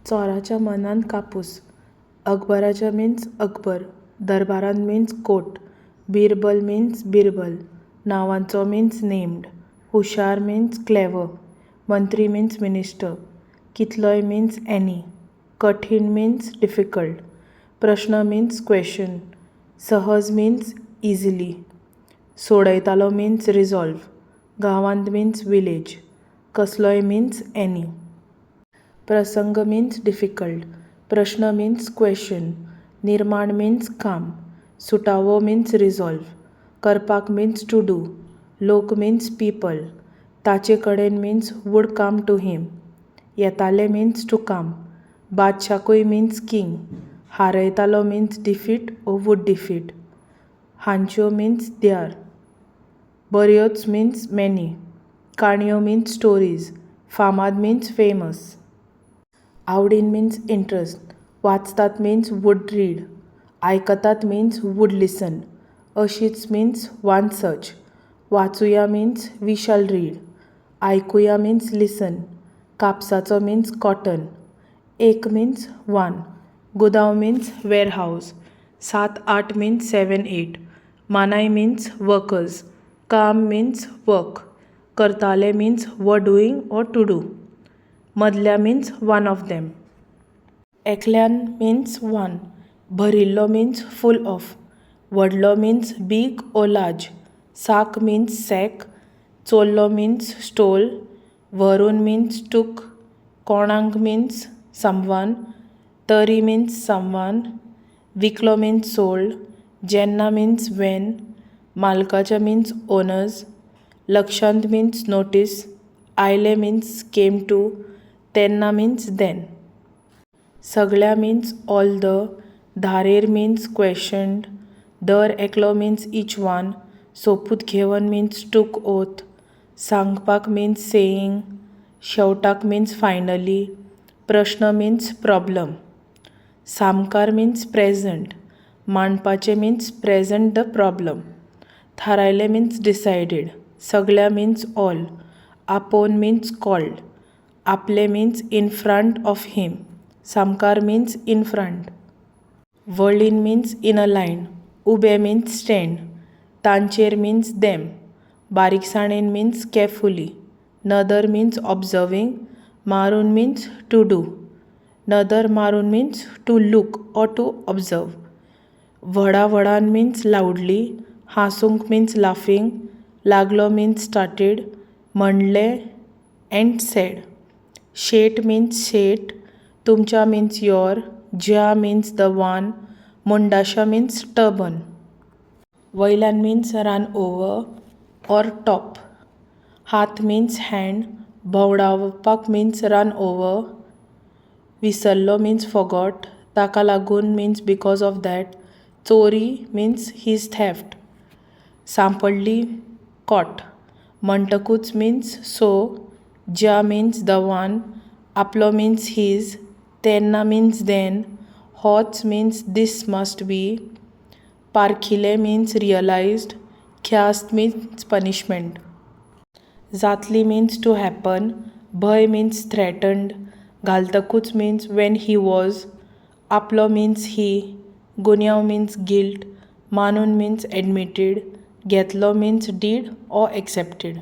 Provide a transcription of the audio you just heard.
चोराच्या मनान कापूस. अकबराच्या मीन्स अकबर. दरबारान means court. Birbal means Birbal. नावांचो मीन्स नेम्ड. हुशार मीन्स क्लेवर. मंत्री मीन्स मिनिस्टर. कितलोय मीन्स एनी. कठीण मीन्स डिफिकल्ट. प्रश्न मीन्स क्वेश्चन. सहज मीन्स इजिली. सोडयतालो मीन्स रिजॉल्व. गांवांत मीन्स विलेज. कसलोय मीन्स एनी. प्रसंग मीन्स डिफिकल्ट. प्रश्न मीन्स क्वेश्चन. निर्माण मीन्स काम. सुटावो मीन्स रिजॉल्व. करपाक मीन्स टू डू. लोक मीन्स पीपल. ताचे कडेन means would come to him. येताले मीन्स टू कम. बादशाकूय मीन्स किंग. हारयतालो means defeat or would defeat. हांच्यो मीन्स द्यार. बऱ्योच मीन्स मेनी. काणयो मीन्स स्टोरीज. फामाद मीन्स फेमस. आवडीन मीन्स इंट्रस्ट. वाचतात मीन्स वूड रीड. आयकतात मीन्स वूड लिसन. अशीच मीन्स वन सच. वाचूया मीन्स वी शॅल रीड. आयकुया मीन्स लिसन. कापसाचो मीन्स कॉटन. एक मीन्स वन. गुदांव मीन्स वेअरहाऊस. 7-8 मीन्स 7-8. मानाय मीन्स वर्कर्स. काम मीन्स वर्क. करताले means were doing or to do. मदल्या मीन्स वन ऑफ देम. एकल्यान मीन्स वन. भरिल्लो मीन्स फूल ऑफ. व्हडलो मीन्स बीग ओ लार्ज. साक मीन्स सॅक. चोरलो मीन्स स्टोल. व्हरून मीन्स टूक. कोणाक मीन्स समवन. तरी मीन्स समवन. विकलो मीन्स सोल्ड. जेन्ना मीन्स वेन. मालकाच्या मीन्स ओनर्स. लक्षांत मीन्स नोटीस. आयले मीन्स केम टू. तेन्ना मीन्स देन. सगळ्या मीन्स ऑल द. धारेर मीन्स क्वेश्चन्ड. दर एकलो मीन्स ईच वन. सोपूत घेवन मीन्स टूक ओथ. सांगपाक मीन्स सेयींग. शेवटाक मीन्स फायनली. प्रश्न मीन्स प्रॉब्लम. सामकार मीन्स प्रेझंट. मांडपाचें मीन्स प्रेझंट द प्रॉब्लम. थारायलें मीन्स डिसायडेड. सगळ्या मीन्स ऑल. आपोवन मीन्स कॉल्ड. आपले means in front of him. सामकार मीन्स इन फ्रंट. वळीन मीन्स इन अ लायन. उबे मीन्स स्टँड. तांचेर मीन्स देम. बारीकसाणेन मीन्स केअरफुली. नदर मीन्स ऑब्झर्विंग. मारून मीन्स टू डू. नदर मारून means to look or to observe. व्हडा व्हडान मीन्स लावडली. हांसूंक मीन्स लाफींग. लागलो मीन्स स्टार्टेड. म्हणलें एंड सेड. शेट मीन्स शेट. तुमच्या मीन्स योर. ज्या मीन्स द वन. मुंडाशा मीन्स टर्बन. वयल्यान means run over or top. हात मीन्स हँड. भोंवडावपाक मीन्स रन ओवर. विसरलो मीन्स फॉगॉट. ताका लागून मीन्स बिकॉज ऑफ दॅट. चोरी मीन्स हीज थेफ्ट. सांपडली कॉट. म्हणटकूच मीन्स सो. ज्या मीन्स द वन. आपलो मीन्स हीज. तेन्ना मीन्स देन. होच means this must B. पारखिलें means realised. ख्यास्त मीन्स पनिशमेंट. जातली मीन्स टू हॅपन. भंय मीन्स थ्रेटन्ड. घालतकूच मीन्स वेन ही वॉज. आपलो मीन्स ही. गुन्यांव मीन्स गिल्ट. मानून मीन्स एडमिटेड. घेतलो मीन्स डीड ऑर एक्सेप्टेड.